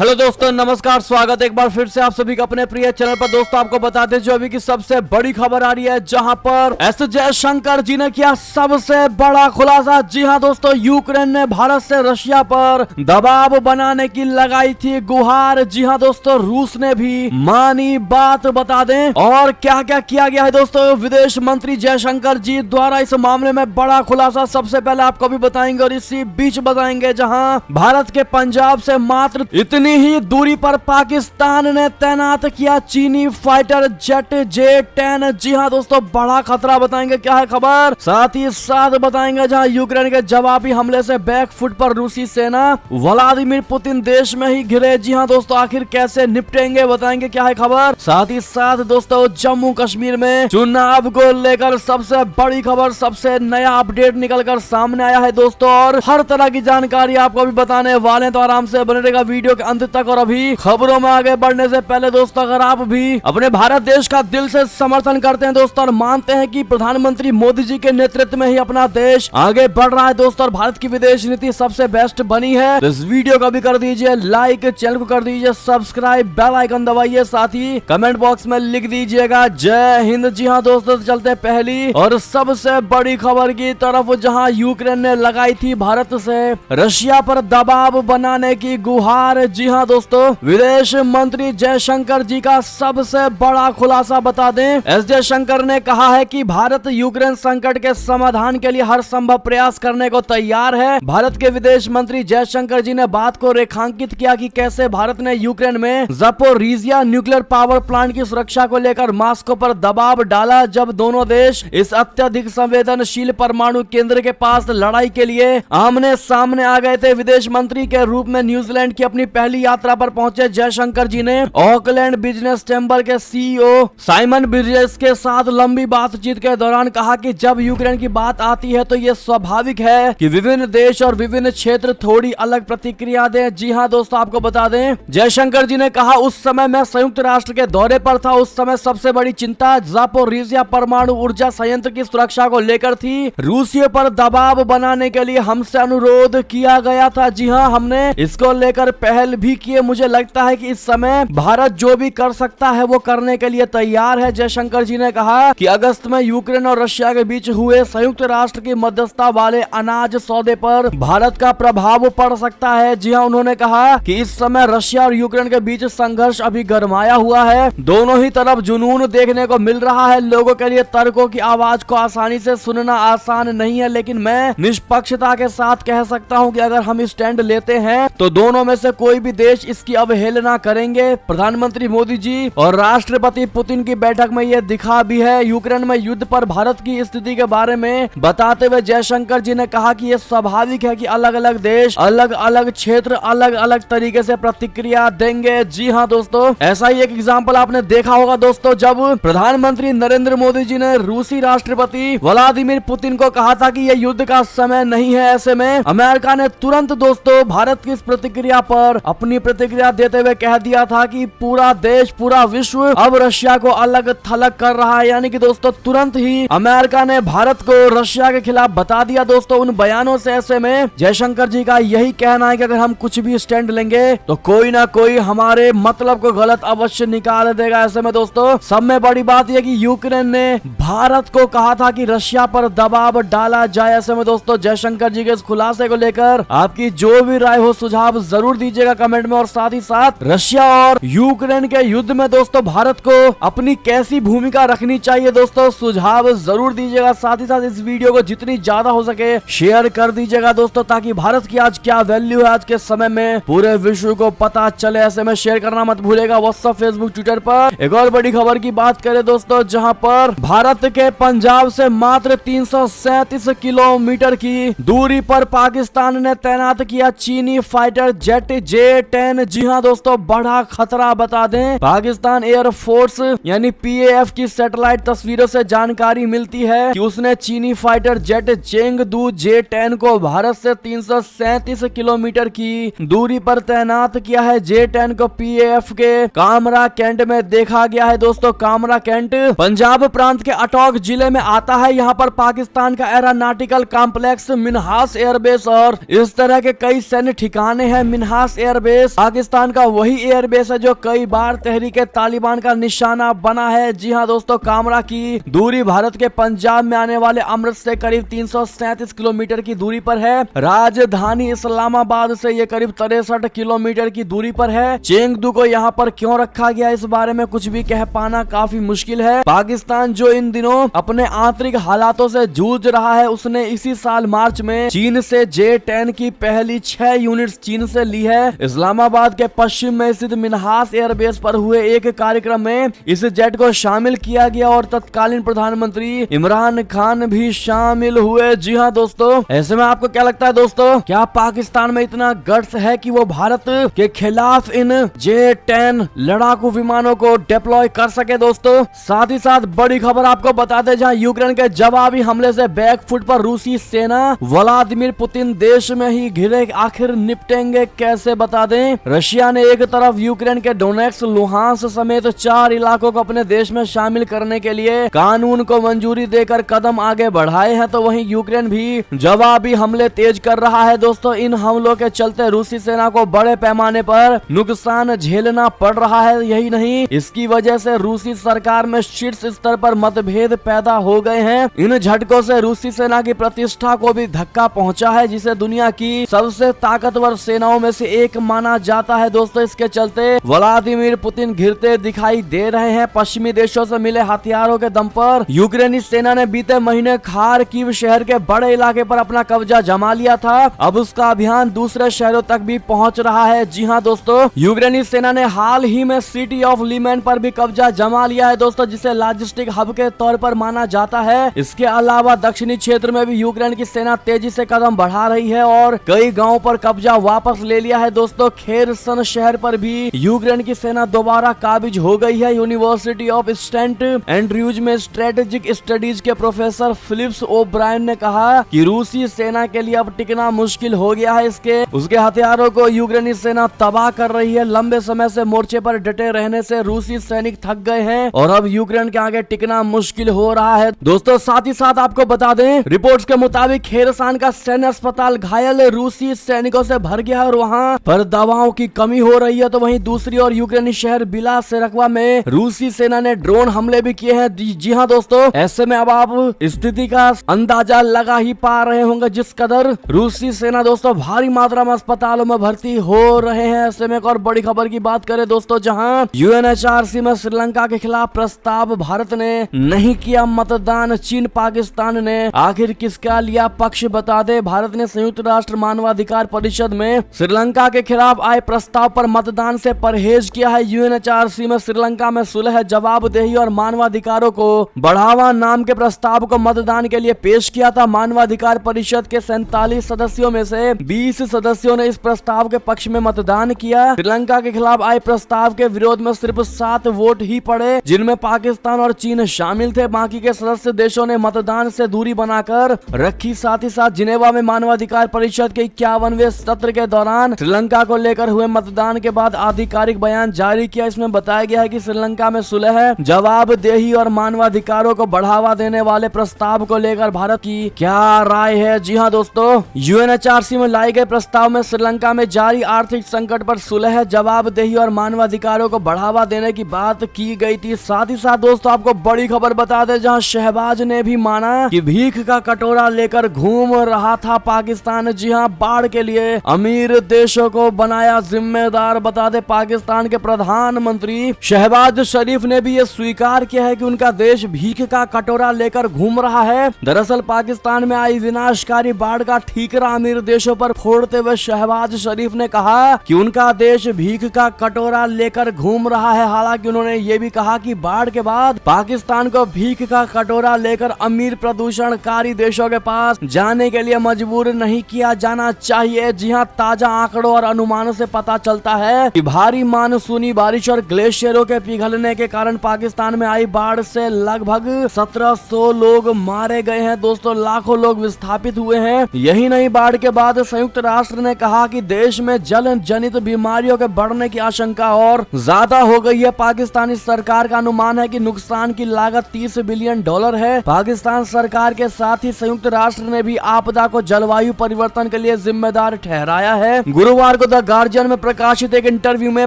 Hello दोस्तों, नमस्कार। स्वागत है एक बार फिर से आप सभी का अपने प्रिय चैनल पर। दोस्तों आपको बता दें जो अभी की सबसे बड़ी खबर आ रही है, जहां पर एस जयशंकर जी ने किया सबसे बड़ा खुलासा। जी हां दोस्तों, यूक्रेन ने भारत से रशिया पर दबाव बनाने की लगाई थी गुहार। जी हां दोस्तों, रूस ने भी मानी बात। बता दें और क्या क्या किया गया है दोस्तों विदेश मंत्री जयशंकर जी द्वारा इस मामले में बड़ा खुलासा सबसे पहले आपको भी बताएंगे और इसी बीच बताएंगे जहां भारत के पंजाब से मात्र इतनी ही दूरी पर पाकिस्तान ने तैनात किया चीनी फाइटर जेट J-10। जी हां दोस्तों, बड़ा खतरा। बताएंगे क्या है खबर, साथ ही साथ बताएंगे जहां यूक्रेन के जवाबी हमले से बैकफुट पर रूसी सेना, व्लादिमीर पुतिन देश में ही घिरे। जी हां दोस्तों, आखिर कैसे निपटेंगे बताएंगे क्या है खबर। साथ ही साथ दोस्तों जम्मू कश्मीर में चुनाव को लेकर सबसे बड़ी खबर, सबसे नया अपडेट निकल कर सामने आया है दोस्तों, और हर तरह की जानकारी आपको भी बताने वाले हैं, तो आराम से बने रहेगा वीडियो के अंत तक। और अभी खबरों में आगे बढ़ने से पहले दोस्तों, अगर आप भी अपने भारत देश का दिल से समर्थन करते हैं दोस्तों और मानते हैं कि प्रधानमंत्री मोदी जी के नेतृत्व में ही अपना देश आगे बढ़ रहा है दोस्तों और भारत की विदेश नीति सबसे बेस्ट बनी है, तो इस वीडियो को भी कर दीजिए लाइक, चैनल को कर दीजिए सब्सक्राइब, बेल आइकन दबाइए, साथ ही कमेंट बॉक्स में लिख दीजिएगा जय हिंद। जी हाँ दोस्तों, चलते पहली और सबसे बड़ी खबर की तरफ, जहां यूक्रेन ने लगाई थी भारत से रशिया पर दबाव बनाने की गुहार। जी हाँ दोस्तों, विदेश मंत्री जयशंकर जी का सबसे बड़ा खुलासा। बता दें एस जयशंकर ने कहा है कि भारत यूक्रेन संकट के समाधान के लिए हर संभव प्रयास करने को तैयार है। भारत के विदेश मंत्री जयशंकर जी ने बात को रेखांकित किया कि कैसे भारत ने यूक्रेन में ज़पोरिज़िया न्यूक्लियर पावर प्लांट की सुरक्षा को लेकर मॉस्को पर दबाव डाला, जब दोनों देश इस अत्यधिक संवेदनशील परमाणु केंद्र के पास लड़ाई के लिए आमने सामने आ गए थे। विदेश मंत्री के रूप में न्यूजीलैंड की अपनी पहली यात्रा पर पहुंचे जयशंकर जी ने ऑकलैंड बिजनेस चैम्बर के सीईओ साइमन बिर्जेस के साथ लंबी बातचीत के दौरान कहा कि जब यूक्रेन की बात आती है तो ये स्वाभाविक है कि विभिन्न देश और विभिन्न क्षेत्र थोड़ी अलग प्रतिक्रिया दें। जी हां दोस्तों, आपको बता दें जयशंकर जी ने कहा, उस समय मैं संयुक्त राष्ट्र के दौरे पर था। उस समय सबसे बड़ी चिंता ज़पोरिज़िया परमाणु ऊर्जा संयंत्र की सुरक्षा को लेकर थी। रूसियों पर दबाव बनाने के लिए हमसे अनुरोध किया गया था। जी हाँ, हमने इसको लेकर पहल भी की। मुझे लगता है कि इस समय भारत जो भी कर सकता है वो करने के लिए तैयार है। जयशंकर जी ने कहा कि अगस्त में यूक्रेन और रशिया के बीच हुए संयुक्त राष्ट्र की मध्यस्थता वाले अनाज सौदे पर भारत का प्रभाव पड़ सकता है। जी हाँ, उन्होंने कहा कि इस समय रशिया और यूक्रेन के बीच संघर्ष अभी गरमाया हुआ है। दोनों ही तरफ जुनून देखने को मिल रहा है। लोगों के लिए तर्कों की आवाज को आसानी से सुनना आसान नहीं है, लेकिन मैं निष्पक्षता के साथ कह सकता हूँ कि अगर हम स्टैंड लेते हैं तो दोनों में से कोई भी देश इसकी अवहेलना करेंगे। प्रधानमंत्री मोदी जी और राष्ट्रपति पुतिन की बैठक में यह दिखा भी है। यूक्रेन में युद्ध पर भारत की स्थिति के बारे में बताते हुए जयशंकर जी ने कहा कि यह स्वाभाविक है कि अलग अलग देश, अलग अलग क्षेत्र अलग अलग तरीके से प्रतिक्रिया देंगे। जी हाँ दोस्तों, ऐसा ही एक एग्जाम्पल आपने देखा होगा दोस्तों, जब प्रधानमंत्री नरेंद्र मोदी जी ने रूसी राष्ट्रपति व्लादिमीर पुतिन को कहा था कि यह युद्ध का समय नहीं है। ऐसे में अमेरिका ने तुरंत दोस्तों भारत की इस प्रतिक्रिया पर अपनी प्रतिक्रिया देते हुए कह दिया था कि पूरा देश, पूरा विश्व अब रशिया को अलग थलग कर रहा है। यानी कि दोस्तों तुरंत ही अमेरिका ने भारत को रशिया के खिलाफ बता दिया दोस्तों उन बयानों से। ऐसे में जयशंकर जी का यही कहना है कि अगर हम कुछ भी स्टैंड लेंगे तो कोई ना कोई हमारे मतलब को गलत अवश्य निकाल देगा। ऐसे में दोस्तों सब में बड़ी बात यह कि यूक्रेन ने भारत को कहा था कि रशिया पर दबाव डाला जाए। ऐसे में दोस्तों जयशंकर जी के इस खुलासे को लेकर आपकी जो भी राय हो, सुझाव जरूर दीजिएगा कमेंट में। और साथ ही साथ रशिया और यूक्रेन के युद्ध में दोस्तों भारत को अपनी कैसी भूमिका रखनी चाहिए दोस्तों, सुझाव जरूर दीजिएगा। साथ ही साथ इस वीडियो को जितनी ज्यादा हो सके शेयर कर दीजिएगा दोस्तों, ताकि भारत की आज क्या वैल्यू है आज के समय में पूरे विश्व को पता चले। ऐसे में शेयर करना मत भूलेगा व्हाट्सएप, फेसबुक, ट्विटर पर। एक और बड़ी खबर की बात करें दोस्तों, जहां पर भारत के पंजाब से मात्र 337 किलोमीटर की दूरी पर पाकिस्तान ने तैनात किया चीनी फाइटर जेट J-10। जी हाँ दोस्तों, बड़ा खतरा। बता दें पाकिस्तान एयरफोर्स यानी PAF की सैटेलाइट तस्वीरों से जानकारी मिलती है कि उसने चीनी फाइटर जेट चेंगदू J-10 को भारत से 337 किलोमीटर की दूरी पर तैनात किया है। J-10 को PAF के कामरा कैंट में देखा गया है दोस्तों। कामरा कैंट पंजाब प्रांत के अटोक जिले में आता है। यहाँ पर पाकिस्तान का एरोनॉटिकल कॉम्प्लेक्स, मिन्हास एयरबेस और इस तरह के कई सैन्य ठिकाने हैं। मिन्हास एयरबेस एयरबेस पाकिस्तान का वही एयरबेस है जो कई बार तहरीके तालिबान का निशाना बना है। जी हाँ दोस्तों, कामरा की दूरी भारत के पंजाब में आने वाले अमृत से करीब 337 किलोमीटर की दूरी पर है। राजधानी इस्लामाबाद से ये करीब 63 किलोमीटर की दूरी पर है। चेंगदू को यहाँ पर क्यों रखा गया, इस बारे में कुछ भी कह पाना काफी मुश्किल है। पाकिस्तान जो इन दिनों अपने आंतरिक हालातों से जूझ रहा है, उसने इसी साल मार्च में चीन से J-10 की पहली 6 यूनिट्स चीन से ली है। इस्लामाबाद के पश्चिम में स्थित मिन्हास एयरबेस पर हुए एक कार्यक्रम में इस जेट को शामिल किया गया और तत्कालीन प्रधानमंत्री इमरान खान भी शामिल हुए। जी हाँ दोस्तों, ऐसे में आपको क्या लगता है दोस्तों, क्या पाकिस्तान में इतना गट्स है कि वो भारत के खिलाफ इन J-10 लड़ाकू विमानों को डिप्लॉय कर सके दोस्तों? साथ ही साथ बड़ी खबर आपको बताते, जहां यूक्रेन के जवाबी हमले से बैकफुट पर रूसी सेना, व्लादिमीर पुतिन देश में ही घिरे, आखिर निपटेंगे कैसे, बता दें। रशिया ने एक तरफ यूक्रेन के डोनेट्स्क, लुहांस्क समेत 4 इलाकों को अपने देश में शामिल करने के लिए कानून को मंजूरी देकर कदम आगे बढ़ाए हैं, तो वहीं यूक्रेन भी जवाबी हमले तेज कर रहा है दोस्तों। इन हमलों के चलते रूसी सेना को बड़े पैमाने पर नुकसान झेलना पड़ रहा है। यही नहीं, इसकी वजह से रूसी सरकार में शीर्ष स्तर पर मतभेद पैदा हो गए हैं। इन झटकों से रूसी सेना की प्रतिष्ठा को भी धक्का पहुंचा है, जिसे दुनिया की सबसे ताकतवर सेनाओं में से एक माना जाता है दोस्तों। इसके चलते व्लादिमीर पुतिन घिरते दिखाई दे रहे हैं। पश्चिमी देशों से मिले हथियारों के दम पर यूक्रेनी सेना ने बीते महीने खार्किव शहर के बड़े इलाके पर अपना कब्जा जमा लिया था। अब उसका अभियान दूसरे शहरों तक भी पहुंच रहा है। जी हाँ दोस्तों, यूक्रेनी सेना ने हाल ही में सिटी ऑफ लिमेन पर भी कब्जा जमा लिया है दोस्तों, जिसे लॉजिस्टिक हब के तौर पर माना जाता है। इसके अलावा दक्षिणी क्षेत्र में भी यूक्रेन की सेना तेजी से कदम बढ़ा रही है और कई गांवों पर कब्जा वापस ले लिया है दोस्तों। खेरसन शहर पर भी यूक्रेन की सेना दोबारा काबिज हो गई है। यूनिवर्सिटी ऑफ सेंट एंड्रयूज में स्ट्रेटेजिक स्टडीज के प्रोफेसर फिलिप्स ओब्रायन ने कहा कि रूसी सेना के लिए अब टिकना मुश्किल हो गया है। उसके हथियारों को यूक्रेनी सेना तबाह कर रही है। लंबे समय से मोर्चे पर डटे रहने से रूसी सैनिक थक गए हैं और अब यूक्रेन के आगे टिकना मुश्किल हो रहा है दोस्तों। साथ ही साथ आपको बता दें, रिपोर्ट्स के मुताबिक खेरसान का सैन्य अस्पताल घायल रूसी सैनिकों से भर गया है और वहां पर दवाओं की कमी हो रही है। तो वहीं दूसरी ओर यूक्रेनी शहर बिला सेरकवा में रूसी सेना ने ड्रोन हमले भी किए हैं। जी हाँ दोस्तों, ऐसे में अब आप स्थिति का अंदाजा लगा ही पा रहे होंगे जिस कदर रूसी सेना दोस्तों भारी मात्रा में अस्पतालों में भर्ती हो रहे हैं। ऐसे में एक और बड़ी खबर की बात करें दोस्तों, जहां UNHRC में श्रीलंका के खिलाफ प्रस्ताव भारत ने नहीं किया मतदान। चीन पाकिस्तान ने आखिर किसका लिया पक्ष, बता दे। भारत ने संयुक्त राष्ट्र मानवाधिकार परिषद में श्रीलंका के खिलाफ आए प्रस्ताव पर मतदान से परहेज किया है। UNHRC में श्रीलंका में सुलह, जवाबदेही और मानवाधिकारों को बढ़ावा नाम के प्रस्ताव को मतदान के लिए पेश किया था। मानवाधिकार परिषद के 47 सदस्यों में से 20 सदस्यों ने इस प्रस्ताव के पक्ष में मतदान किया। श्रीलंका के खिलाफ आए प्रस्ताव के विरोध में सिर्फ 7 वोट ही पड़े, जिनमें पाकिस्तान और चीन शामिल थे। बाकी के सदस्य देशों ने मतदान से दूरी बनाकर रखी। साथ ही साथ जिनेवा में मानवाधिकार परिषद के 51वें सत्र के दौरान श्रीलंका को लेकर हुए मतदान के बाद आधिकारिक बयान जारी किया। इसमें बताया गया है कि श्रीलंका में सुलह, जवाबदेही और मानवाधिकारों को बढ़ावा देने वाले प्रस्ताव को लेकर भारत की क्या राय है। जी हाँ दोस्तों, UNHRC में लाए गए प्रस्ताव में श्रीलंका में जारी आर्थिक संकट पर सुलह, जवाबदेही और मानवाधिकारों को बढ़ावा देने की बात की गई थी। साथ ही साथ दोस्तों आपको बड़ी खबर बता दें, जहां शहबाज ने भी माना कि भीख का कटोरा लेकर घूम रहा था पाकिस्तान। जी हाँ, बाढ़ के लिए अमीर देशों को बनाया जिम्मेदार, बता दे। पाकिस्तान के प्रधानमंत्री शहबाज शरीफ ने भी ये स्वीकार किया है कि उनका देश भीख का कटोरा लेकर घूम रहा है। दरअसल पाकिस्तान में आई विनाशकारी बाढ़ का ठीकरा अमीर देशों पर फोड़ते हुए शहबाज शरीफ ने कहा कि उनका देश भीख का कटोरा लेकर घूम रहा है। हालांकि उन्होंने ये भी कहा कि बाढ़ के बाद पाकिस्तान को भीख का कटोरा लेकर अमीर प्रदूषणकारी देशों के पास जाने के लिए मजबूर नहीं किया जाना चाहिए। जी हाँ, ताजा आंकड़ों और अनुमानों से पता चलता है कि भारी मानसूनी बारिश और ग्लेशियरों के पिघलने के कारण पाकिस्तान में आई बाढ़ से लगभग 1700 लोग मारे गए हैं दोस्तों, लाखों लोग विस्थापित हुए हैं। यही नहीं, बाढ़ के बाद संयुक्त राष्ट्र ने कहा कि देश में जल जनित बीमारियों के बढ़ने की आशंका और ज्यादा हो गई है। पाकिस्तानी सरकार का अनुमान है कि नुकसान की लागत $30 बिलियन है। पाकिस्तान सरकार के साथ ही संयुक्त राष्ट्र ने भी आपदा को जलवायु परिवर्तन के लिए जिम्मेदार ठहराया है। गुरुवार को द गार्जियन में प्रकाशित एक इंटरव्यू में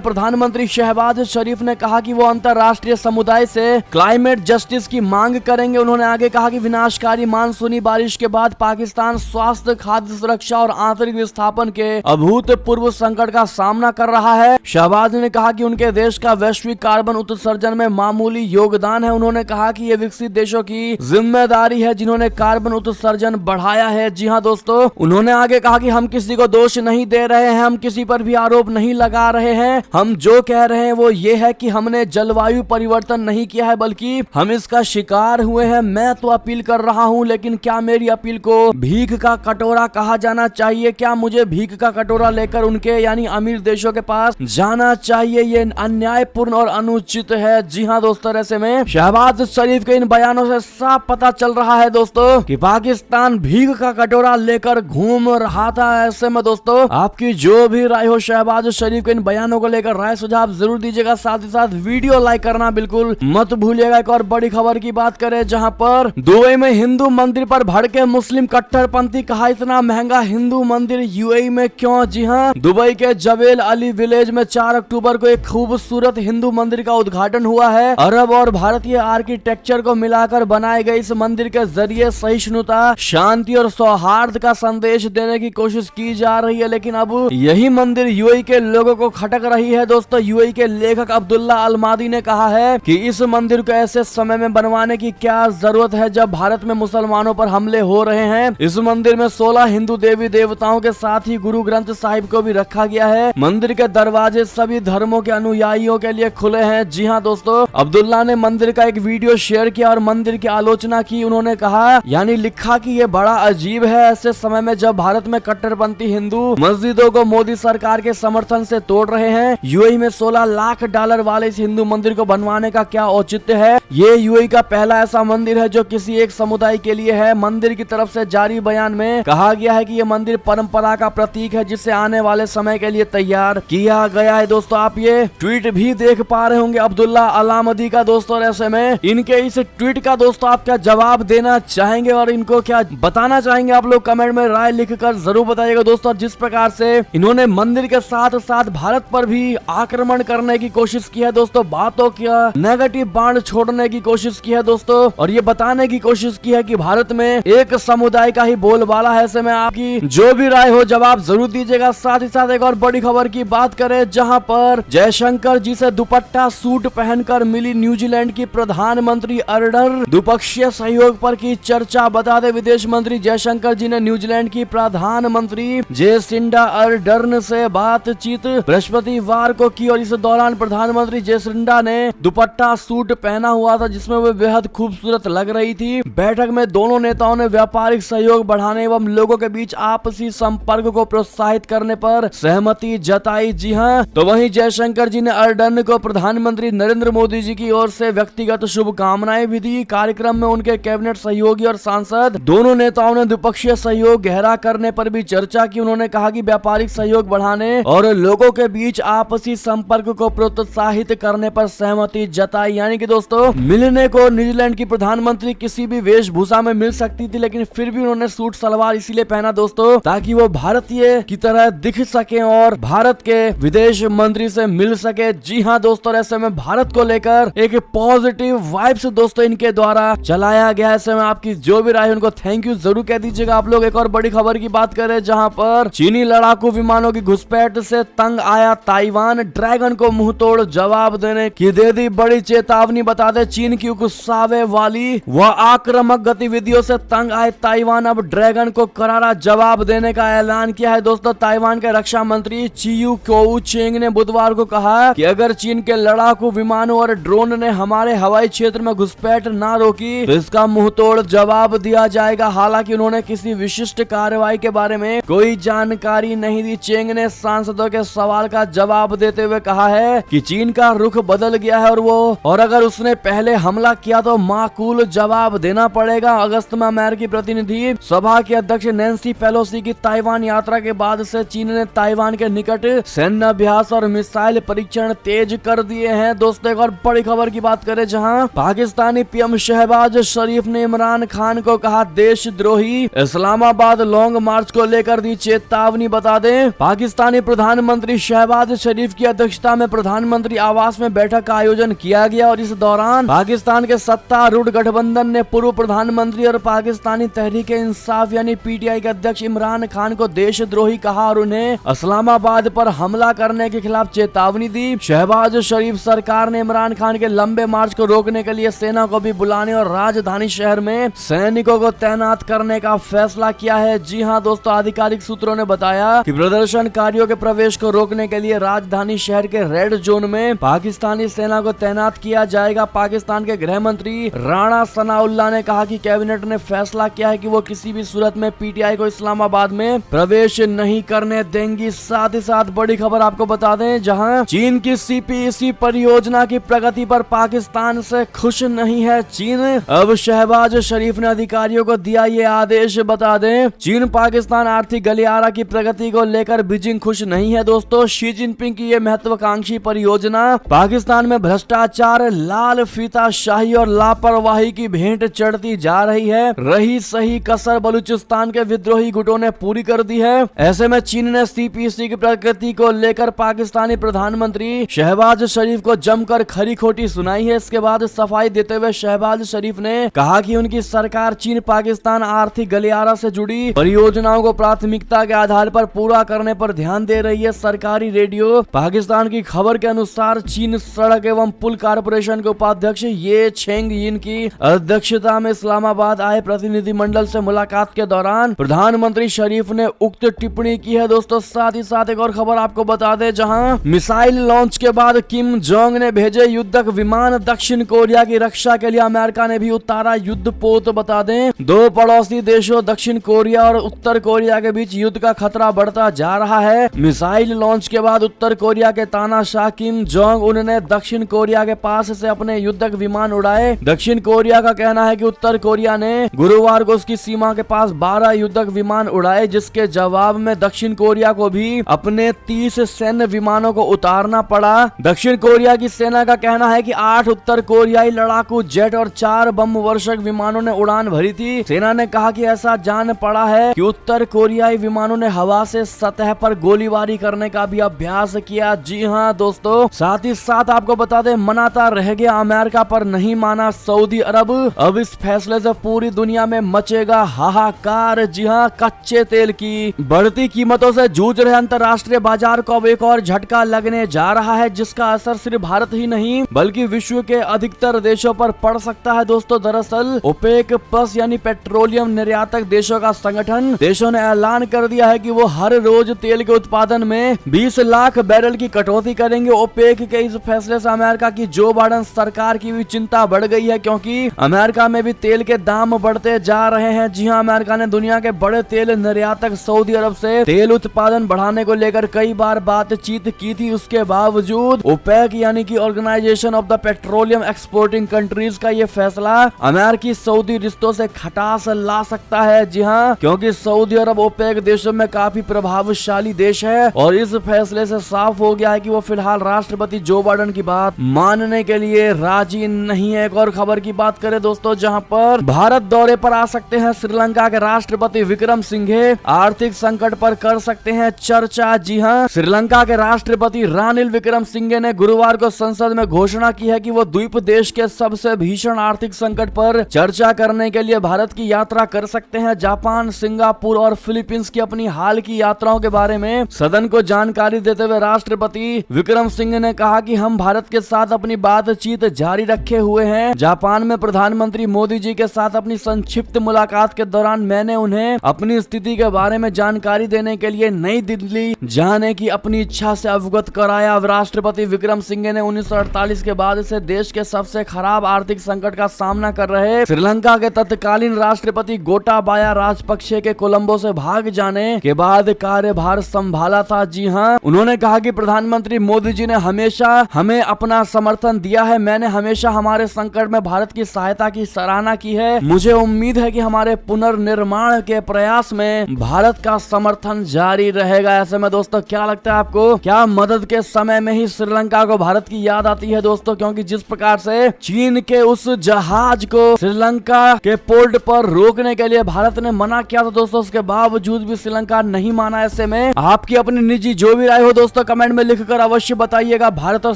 प्रधानमंत्री शहबाज शरीफ ने कहा कि वो अंतर्राष्ट्रीय समुदाय से क्लाइमेट जस्टिस की मांग करेंगे। उन्होंने आगे कहा कि विनाशकारी मानसूनी बारिश के बाद पाकिस्तान स्वास्थ्य, खाद्य सुरक्षा और आंतरिक विस्थापन के अभूतपूर्व संकट का सामना कर रहा है। शहबाज ने कहा कि उनके देश का वैश्विक कार्बन उत्सर्जन में मामूली योगदान है। उन्होंने कहा कि ये विकसित देशों की जिम्मेदारी है जिन्होंने कार्बन उत्सर्जन बढ़ाया है। जी हाँ दोस्तों, उन्होंने आगे कहा कि हम किसी को दोष नहीं दे रहे हैं, हम किसी पर भी आरोप नहीं लगा रहे हैं। हम जो कह रहे हैं वो ये है कि हमने जलवायु परिवर्तन नहीं किया है, बल्कि हम इसका शिकार हुए हैं। मैं तो अपील कर रहा हूँ, लेकिन क्या मेरी अपील को भीख का कटोरा कहा जाना चाहिए? क्या मुझे भीख का कटोरा लेकर उनके यानी अमीर देशों के पास जाना चाहिए? ये अन्यायपूर्ण और अनुचित है। जी हाँ दोस्तों, ऐसे में शहबाज शरीफ के इन बयानों से साफ पता चल रहा है दोस्तों कि पाकिस्तान भीख का कटोरा लेकर घूम रहा था। ऐसे में दोस्तों, आपकी जो भी राय हो शहबाज शरीफ के इन बयानों को लेकर राय सुझाव जरूर दीजिएगा। साथ ही साथ वीडियो लाइक करना बिल्कुल मत भूलिएगा। एक और बड़ी खबर की बात करें, जहां पर दुबई में हिंदू मंदिर पर भड़के मुस्लिम कट्टरपंथी। कहा इतना महंगा हिंदू मंदिर यूएई में क्यों? जी हाँ, दुबई के जबेल अली विलेज में 4 अक्टूबर को एक खूबसूरत हिंदू मंदिर का उद्घाटन हुआ है। अरब और भारतीय आर्किटेक्चर को मिलाकर बनाए गए इस मंदिर के जरिए सहिष्णुता, शांति और सौहार्द का संदेश देने की कोशिश की जा रही है। लेकिन अब यही मंदिर यूएई के लोगों को खटक रही है दोस्तों। यूएई के लेखक अब्दुल्ला अलमादी ने कहा है कि इस मंदिर को ऐसे समय में बनवाने की क्या जरूरत है जब भारत में मुसलमानों पर हमले हो रहे हैं। इस मंदिर में 16 हिंदू देवी देवताओं के साथ ही गुरु ग्रंथ साहिब को भी रखा गया है। मंदिर के दरवाजे सभी धर्मों के अनुयायियों के लिए खुले हैं। जी हाँ दोस्तों, अब्दुल्ला ने मंदिर का एक वीडियो शेयर किया और मंदिर की आलोचना की। उन्होंने कहा यानी लिखा कि ये बड़ा अजीब है ऐसे समय में जब भारत में कट्टरपंथी हिंदू मस्जिदों को मोदी सरकार के समर्थन से तोड़ रहे हैं। यूएई में $16 लाख वाले इस हिंदू मंदिर को बनवाने का क्या औचित्य है? ये यूएई का पहला ऐसा मंदिर है जो किसी एक समुदाय के लिए है। मंदिर की तरफ से जारी बयान में कहा गया है कि ये मंदिर परंपरा का प्रतीक है जिसे आने वाले समय के लिए तैयार किया गया है। दोस्तों, आप ये ट्वीट भी देख पा रहे होंगे अब्दुल्ला अलामदी का दोस्तों। ऐसे में इनके इस ट्वीट का दोस्तों आप क्या जवाब देना चाहेंगे और इनको क्या बताना चाहेंगे? आप लोग कमेंट में राय लिखकर जरूर बताइएगा दोस्तों। जिस प्रकार से इन्होंने मंदिर के साथ साथ भारत पर भी आक्रमण करने की कोशिश की है दोस्तों, बातों का नेगेटिव बाण छोड़ने की कोशिश की है दोस्तों, और ये बताने की कोशिश की है कि भारत में एक समुदाय का ही बोलबाला है। ऐसे में आपकी जो भी राय हो जवाब जरूर दीजिएगा। साथ ही साथ एक और बड़ी खबर की बात करें, जहां पर जयशंकर जी से दुपट्टा सूट पहनकर मिली न्यूजीलैंड की प्रधानमंत्री अर्डर्न। द्विपक्षीय सहयोग पर की चर्चा। बता दें, विदेश मंत्री जयशंकर जी ने न्यूजीलैंड की प्रधानमंत्री जेसिंडा अर्डर्न से बातचीत बृहस्पतिवार को की और इस दौरान प्रधानमंत्री जेसिंडा ने दुपट्टा सूट पहना हुआ था जिसमें वे बेहद खूबसूरत लग रही थी। बैठक में दोनों नेताओं ने व्यापारिक सहयोग बढ़ाने एवं लोगों के बीच आपसी संपर्क को प्रोत्साहित करने पर सहमति जताई। जी हाँ, तो वहीं जयशंकर जी ने अर्डर्न को प्रधानमंत्री नरेंद्र मोदी जी की ओर से व्यक्तिगत शुभकामनाएं भी दी। कार्यक्रम में उनके कैबिनेट सहयोगी और सांसद दोनों नेताओं ने द्विपक्षीय सहयोग गहरा करने पर भी चर्चा की। उन्होंने कहा कि व्यापारिक सहयोग बढ़ाने और लोगों के बीच आपसी संपर्क को प्रोत्साहित करने पर सहमति जताई। यानी कि दोस्तों, मिलने को न्यूजीलैंड की प्रधानमंत्री किसी भी वेशभूषा में मिल सकती थी, लेकिन फिर भी उन्होंने सूट सलवार इसीलिए पहना दोस्तों ताकि वो भारतीय की तरह दिख सके और भारत के विदेश मंत्री से मिल सके। जी हाँ दोस्तों, ऐसे में भारत को लेकर एक पॉजिटिव वाइब्स दोस्तों इनके द्वारा चलाया गया। ऐसे में आपकी जो भी राय उनको थैंक यू जरूर कह दीजिएगा आप लोग। एक और बड़ी खबर की बात करें, जहां पर चीनी लड़ाकू विमानों की घुसपैठ से तंग आया ताइवान। ड्रैगन को मुंह तोड़ जवाब देने की दे दी बड़ी चेतावनी। बता दे, चीन की उकसावे वाली व आक्रामक गतिविधियों से तंग आए ताइवान अब ड्रैगन को करारा जवाब देने का ऐलान किया है दोस्तों। ताइवान के रक्षा मंत्री चियू कोउ चेंग ने बुधवार को कहा कि अगर चीन के लड़ाकू विमानों और ड्रोन ने हमारे हवाई क्षेत्र में घुसपैठ ना रोकी तो इसका मुंह तोड़ जवाब दिया जाएगा। हालांकि उन्होंने किसी विशिष्ट कार्रवाई के बारे में कोई जानकारी नहीं दी। चेंग ने सांसदों के सवाल का जवाब देते हुए कहा है कि चीन का रुख बदल गया है और अगर उसने पहले हमला किया तो माकूल जवाब देना पड़ेगा। अगस्त में अमेरिकी प्रतिनिधि सभा के अध्यक्ष नैन्सी पेलोसी की ताइवान यात्रा के बाद से चीन ने ताइवान के निकट सैन्य अभ्यास और मिसाइल परीक्षण तेज कर दिए हैं। दोस्तों, एक और बड़ी खबर की बात करें, जहां पाकिस्तानी पीएम शहबाज शरीफ ने इमरान खान को कहा देशद्रोही। इस्लामाबाद लॉन्ग मार्च को लेकर दी चेतावनी। बता दें, पाकिस्तानी प्रधानमंत्री शहबाज शरीफ की अध्यक्षता में प्रधानमंत्री आवास में बैठक का आयोजन किया गया और इस दौरान पाकिस्तान के सत्तारूढ़ गठबंधन ने पूर्व प्रधानमंत्री और पाकिस्तानी तहरीक इंसाफ यानी पीटीआई के अध्यक्ष इमरान खान को देशद्रोही कहा और उन्हें इस्लामाबाद पर हमला करने के खिलाफ चेतावनी दी। शहबाज शरीफ सरकार ने इमरान खान के लंबे मार्च को रोकने के लिए सेना को भी बुलाने और राजधानी शहर में सैनिकों को तैनात करने का फैसला किया है। जी हां दोस्तों, आधिकारिक सूत्रों ने बताया कि प्रदर्शनकारियों के प्रवेश को रोकने के लिए राजधानी शहर के रेड जोन में पाकिस्तानी सेना को तैनात किया जाएगा। पाकिस्तान के गृह मंत्री राणा सनाउल्लाह ने कहा कि कैबिनेट ने फैसला किया है कि वो किसी भी सूरत में पीटीआई को इस्लामाबाद में प्रवेश नहीं करने देंगी। साथ ही साथ बड़ी खबर आपको बता दें, जहां चीन की सीपीईसी परियोजना की प्रगति पर पाकिस्तान से खुश नहीं है चीन। अब शहबाज शरीफ ने अधिकारियों को दिया ये आदेश। बता दें, चीन पाकिस्तान आर्थिक गलियारा की प्रगति को लेकर बीजिंग खुश नहीं है। दोस्तों, शी जिनपिंग की ये महत्वाकांक्षी परियोजना पाकिस्तान में भ्रष्टाचार, लाल फीताशाही और लापरवाही की भेंट चढ़ती जा रही है। रही सही कसर बलूचिस्तान के विद्रोही गुटों ने पूरी कर दी है। ऐसे में चीन ने सीपीईसी की प्रगति को लेकर पाकिस्तानी प्रधानमंत्री शहबाज शरीफ को जमकर खरी खोटी सुनाई है। इसके बाद सफाई देते हुए शहबाज शरीफ ने कहा कि उनकी सरकार चीन पाकिस्तान आर्थिक गलियारा से जुड़ी परियोजनाओं को प्राथमिकता के आधार पर पूरा करने पर ध्यान दे रही है। सरकारी रेडियो पाकिस्तान की खबर के अनुसार चीन सड़क एवं पुल कारपोरेशन के उपाध्यक्ष ये छेंग यिन की अध्यक्षता में इस्लामाबाद आए प्रतिनिधिमंडल से मुलाकात के दौरान प्रधानमंत्री शरीफ ने उक्त टिप्पणी की है। दोस्तों, साथ ही साथ एक और खबर आपको बता दें, जहां मिसाइल लॉन्च के बाद किम जोंग ने भेजे युद्धक विमान, दक्षिण कोरिया की रक्षा के लिए अमेरिका ने भी उतारा युद्धपोत। बता दें, दो पड़ोसी देशों दक्षिण कोरिया और उत्तर कोरिया के बीच युद्ध का खतरा बढ़ता जा रहा है। मिसाइल लॉन्च के बाद उत्तर कोरिया के तानाशाह किम जोंग उन ने दक्षिण कोरिया के पास से अपने युद्धक विमान उड़ाए। दक्षिण कोरिया का कहना है कि उत्तर कोरिया ने गुरुवार को उसकी सीमा के पास 12 युद्धक विमान उड़ाए, जिसके जवाब में दक्षिण कोरिया को भी अपने 30 सैन्य विमानों को उतारना पड़ा। दक्षिण कोरिया की सेना का कहना है कि 8 उत्तर कोरियाई लड़ाकू जेट और 4 बम वर्षक विमानों ने उड़ान भरी थी। सेना ने कहा कि ऐसा जान पड़ा है कि उत्तर कोरियाई विमानों ने हवा से सतह पर गोलीबारी करने का भी अभ्यास किया। जी हां दोस्तों, साथ ही साथ आपको बता दें, मनाता रह गया अमेरिका पर नहीं माना सऊदी अरब। अब इस फैसले से पूरी दुनिया में मचेगा हाहाकार। जी हां, कच्चे तेल की बढ़ती कीमतों से जूझ रहे अंतर्राष्ट्रीय बाजार को अब एक और झटका लगने जा रहा है, जिसका असर सिर्फ भारत ही नहीं बल्कि विश्व के अधिकतर देशों पर पड़ सकता है। दोस्तों, दरअसल ओपेक प्लस यानी पेट्रोलियम निर्यातक देशों का संगठन देशों ने ऐलान कर दिया है कि वो हर रोज तेल के उत्पादन में 20 लाख बैरल की कटौती करेंगे। ओपेक के इस फैसले से अमेरिका की जो बाइडेन सरकार की भी चिंता बढ़ गई है, क्योंकि अमेरिका में भी तेल के दाम बढ़ते जा रहे हैं। जी हां, अमेरिका ने दुनिया के बड़े तेल निर्यातक सऊदी अरब से तेल उत्पादन बढ़ाने को लेकर कई बार बातचीत की थी। उसके बावजूद ओपेक यानी कि organization of the petroleum exporting countries का ये फैसला अमेरिकी सऊदी रिश्तों से खटास ला सकता है। जी हां, क्योंकि सऊदी अरब ओपेक देशों में काफी प्रभावशाली देश है और इस फैसले से साफ हो गया है कि वो फिलहाल राष्ट्रपति जो बाइडेन की बात मानने के लिए राजी नहीं है। एक और खबर की बात करें दोस्तों, जहां पर भारत दौरे पर आ सकते हैं श्रीलंका के राष्ट्रपति विक्रम सिंघे, आर्थिक संकट पर कर सकते हैं चर्चा। जी हां, श्रीलंका के राष्ट्रपति रानिल विक्रम सिंघे ने गुरुवार को संसद में घोषणा की है कि वो द्वीप देश के सबसे भीषण आर्थिक संकट पर चर्चा करने के लिए भारत की यात्रा कर सकते हैं। जापान, सिंगापुर और फिलीपींस की अपनी हाल की यात्राओं के बारे में सदन को जानकारी देते हुए राष्ट्रपति विक्रम सिंघे ने कहा कि हम भारत के साथ अपनी बातचीत जारी रखे हुए हैं। जापान में प्रधानमंत्री मोदी जी के साथ अपनी संक्षिप्त मुलाकात के दौरान मैंने उन्हें अपनी स्थिति के बारे में जानकारी देने के लिए नई दिल्ली जाने की अपनी इच्छा से अवगत कराया। अब राष्ट्रपति विक्रम सिंघे ने 1948 के बाद से देश के सबसे खराब आर्थिक संकट का सामना कर रहे श्रीलंका के तत्कालीन राष्ट्रपति गोटाबाया राजपक्षे के कोलंबो से भाग जाने के बाद कार्यभार संभाला था। जी हां, उन्होंने कहा कि प्रधानमंत्री मोदी जी ने हमेशा हमें अपना समर्थन दिया है। मैंने हमेशा हमारे संकट में भारत की सहायता की सराहना की है। मुझे उम्मीद है कि हमारे पुनर्निर्माण के प्रयास में भारत का समर्थन जारी रहेगा। ऐसे में दोस्तों, क्या लगता है आपको, क्या मदद के समय में ही श्रीलंका को भारत की याद आती है दोस्तों? क्योंकि जिस प्रकार से चीन के उस जहाज को श्रीलंका के पोर्ट पर रोकने के लिए भारत ने मना किया था दोस्तों, उसके बावजूद भी श्रीलंका नहीं माना। ऐसे में में आपकी अपनी निजी जो भी राय हो दोस्तों कमेंट में लिखकर अवश्य बताइएगा। भारत और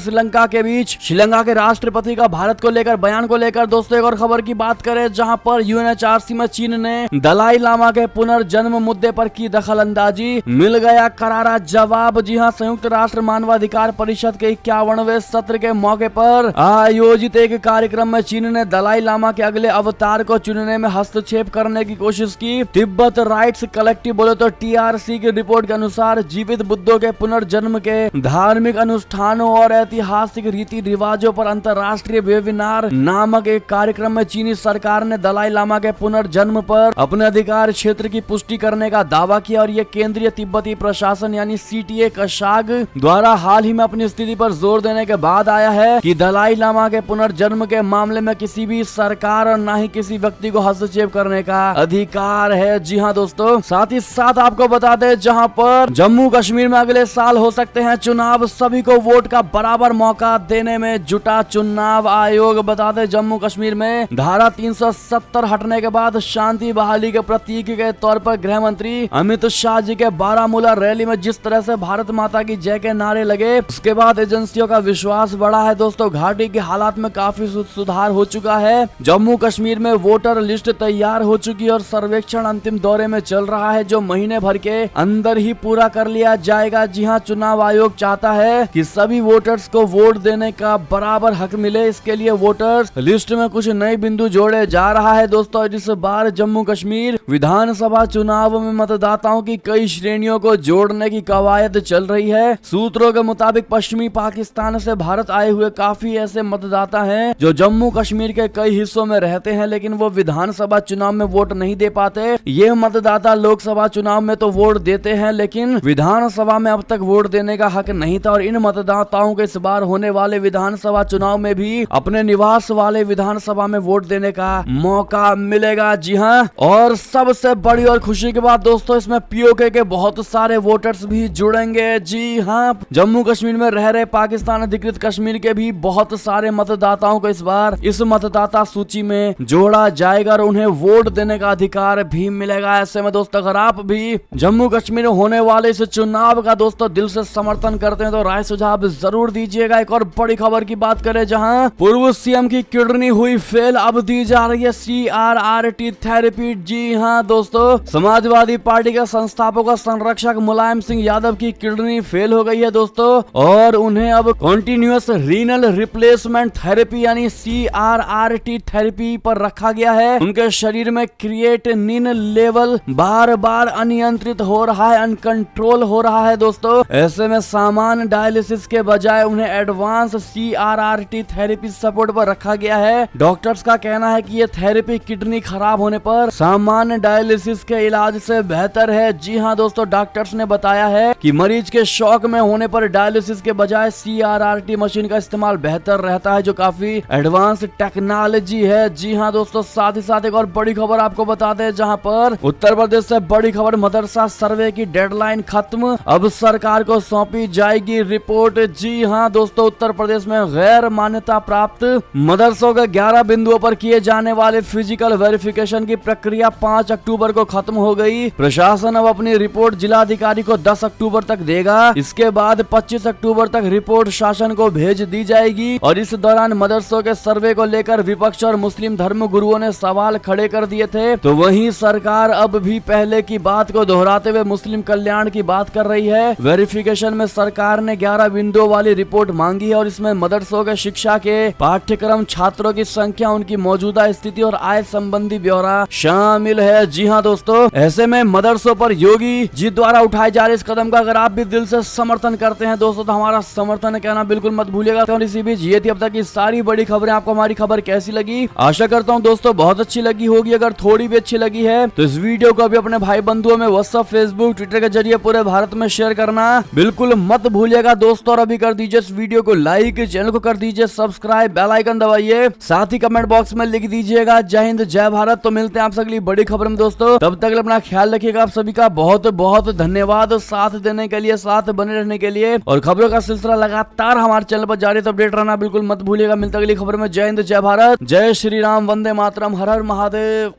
श्रीलंका के बीच श्रीलंका के राष्ट्रपति का भारत को लेकर बयान को लेकर दोस्तों एक और खबर की बात करें, जहां पर यूएनएचआरसी में चीन ने दलाई लामा के पुनर्जन्म मुद्दे पर की दखलंदाजी, मिल गया करारा जवाब। जी हां, संयुक्त राष्ट्र मानवाधिकार परिषद के 51वें सत्र के मौके पर आयोजित एक कार्यक्रम में चीन ने दलाई लामा के अगले अवतार को चुनने में हस्तक्षेप करने की कोशिश की। तिब्बत राइट्स कलेक्टिव बोले तो टीआरसी की रिपोर्ट के अनुसार जीवित बुद्धों के पुनर्जन्म के धार्मिक अनुष्ठानों और ऐतिहासिक रीति रिवाजों पर अंतर्राष्ट्रीय वेबिनार नामक एक कार्यक्रम में चीनी सरकार ने दलाई लामा के पुनर्जन्म पर अपने अधिकार क्षेत्र की पुष्टि करने का दावा किया और ये केंद्रीय तिब्बती प्रशासन यानी सीटीए कशाग द्वारा हाल ही में अपनी स्थिति पर जोर देने के बाद आया है कि दलाई लामा के पुनर्जन्म के मामले में किसी भी सरकार और न ही किसी व्यक्ति को हस्तक्षेप करने का अधिकार है। जी हाँ दोस्तों, साथ ही साथ आपको बता दें जहां पर जम्मू कश्मीर में अगले साल हो सकते हैं चुनाव, सभी को वोट का बराबर मौका देने में जुटा चुनाव आयोग। बता दें जम्मू कश्मीर में धारा 370 हटने के बाद शांति बहाली के प्रतीक के तौर पर गृह मंत्री अमित शाह जी के बारामूला रैली में जिस तरह से भारत माता की जय के नारे लगे, उसके बाद एजेंसियों का विश्वास बढ़ा है। दोस्तों घाटी के हालात में काफी सुधार हो चुका है। जम्मू कश्मीर में वोटर लिस्ट तैयार हो चुकी है और सर्वेक्षण अंतिम दौरे में चल रहा है जो महीने भर के अंदर ही पूरा कर लिया जाएगा। जी हाँ, चुनाव आयोग चाहता है कि सभी वोटर्स को वोट देने का बराबर हक मिले। इसके लिए वोटर्स लिस्ट में कुछ नए बिंदु जोड़े जा रहा है। दोस्तों इस बार जम्मू कश्मीर विधानसभा चुनाव में मतदाताओं की कई श्रेणियों को जोड़ने की कवायद चल रही है। सूत्रों के मुताबिक पश्चिमी पाकिस्तान से भारत आए हुए काफी ऐसे मतदाता हैं जो जम्मू कश्मीर के कई हिस्सों में रहते हैं, लेकिन वो विधानसभा चुनाव में वोट नहीं दे पाते। ये मतदाता लोकसभा चुनाव में तो वोट देते हैं लेकिन विधानसभा में अब तक वोट देने का हक नहीं था और इन मतदाताओं को इस बार होने वाले विधानसभा चुनाव में भी अपने निवास वाले विधानसभा में वोट देने का मौका मिलेगा। जी हाँ, और सबसे बड़ी और खुशी की बात दोस्तों, इसमें पीओके के बहुत सारे वोटर्स भी जुड़ेंगे। जी हाँ, जम्मू कश्मीर में रह रहे पाकिस्तान अधिकृत कश्मीर के भी बहुत सारे मतदाताओं को इस बार इस मतदाता सूची में जोड़ा जाएगा और उन्हें वोट देने का अधिकार भी मिलेगा। ऐसे में दोस्तों अगर आप भी जम्मू कश्मीर में होने वाले इस चुनाव का दोस्तों दिल से समर्थन करते हैं तो राय सुझाव जरूर दीजिएगा। एक और बड़ी खबर की बात करें, जहां पूर्व सीएम की किडनी हुई फेल, अब दी जा रही है CRRT थेरेपी। जी हाँ दोस्तों, समाजवादी पार्टी के संस्थापक और संरक्षक मुलायम सिंह यादव की किडनी फेल हो गई है दोस्तों और उन्हें अब कॉन्टिन्यूअस रीनल रिप्लेसमेंट थेरेपी यानी CRRT थेरेपी पर रखा गया है। उनके शरीर में क्रिएटिनिन लेवल बार बार अनियंत्रित हो रहा है, अनकंट्रोल हो रहा है दोस्तों। ऐसे में सामान्य डायलिसिस के बजाय उन्हें एडवांस CRRT थेरेपी सपोर्ट पर रखा गया है। डॉक्टर्स का कहना है कि ये थेरेपी किडनी खराब होने पर सामान्य डायलिसिस के इलाज से बेहतर है। जी हाँ दोस्तों, डॉक्टर्स ने बताया है कि मरीज के शॉक में होने पर डायलिसिस के बजाय CRRT मशीन का इस्तेमाल बेहतर रहता है जो काफी एडवांस टेक्नोलॉजी है। जी हाँ दोस्तों, साथ ही साथ एक और बड़ी खबर आपको बता दें, जहां पर उत्तर प्रदेश से बड़ी खबर, मदरसा सर्वे की डेडलाइन खत्म, अब सरकार को सौंपी जाएगी रिपोर्ट। जी हाँ दोस्तों, उत्तर प्रदेश में गैर मान्यता प्राप्त मदरसों के 11 बिंदुओं पर किए जाने वाले फिजिकल वेरिफिकेशन की प्रक्रिया 5 अक्टूबर को खत्म हो गई। प्रशासन अब अपनी रिपोर्ट जिलाधिकारी को 10 अक्टूबर तक देगा। इसके बाद 25 अक्टूबर तक रिपोर्ट शासन को भेज दी जाएगी और इस दौरान मदरसों के सर्वे को लेकर विपक्ष और मुस्लिम धर्म गुरुओं ने सवाल खड़े कर दिए थे, तो वहीं सरकार अब भी पहले की बात को दोहराते हुए मुस्लिम कल्याण की बात कर रही है। वेरिफिकेशन में सरकार ने 11 बिंदुओं वाली रिपोर्ट मांगी है और इसमें मदरसों के शिक्षा के पाठ्यक्रम, छात्रों की संख्या, उनकी मौजूदा स्थिति और आय संबंधी ब्यौरा शामिल है। जी हाँ दोस्तों, ऐसे में मदरसों पर योगी जी द्वारा उठाए जा रहे इस कदम का अगर आप भी दिल से समर्थन करते हैं दोस्तों तो हमारा समर्थन कहना बिल्कुल मत भूलिएगा। और इसी बीच ये थी अब तक की सारी बड़ी खबरें। आपको हमारी खबर कैसी लगी? आशा करता हूँ दोस्तों बहुत अच्छी लगी होगी। अगर थोड़ी भी अच्छी लगी है तो इस वीडियो को अभी अपने भाई बंधुओं में व्हाट्सएप, फेसबुक, ट्विटर के जरिए पूरे भारत में शेयर करना बिल्कुल मत भूलिएगा दोस्तों। और अभी कर दीजिए इस वीडियो को लाइक, चैनल को कर दीजिए सब्सक्राइब, बेल आइकन दबाइए, साथ ही कमेंट बॉक्स में लिख दीजिएगा जय हिंद जय भारत। तो मिलते हैं आप अगली बड़ी खबर में दोस्तों, तब तक अपना ख्याल रखिएगा। आप सभी का बहुत बहुत धन्यवाद साथ देने के लिए, साथ बने रहने के लिए, और खबरों का सिलसिला लगातार हमारे चैनल पर जारी, तो अपडेट रहना बिल्कुल मत भूलिएगा। मिलते अगली खबर में। जय हिंद जय भारत, जय श्री राम, वंदे मातरम, हर हर महादेव।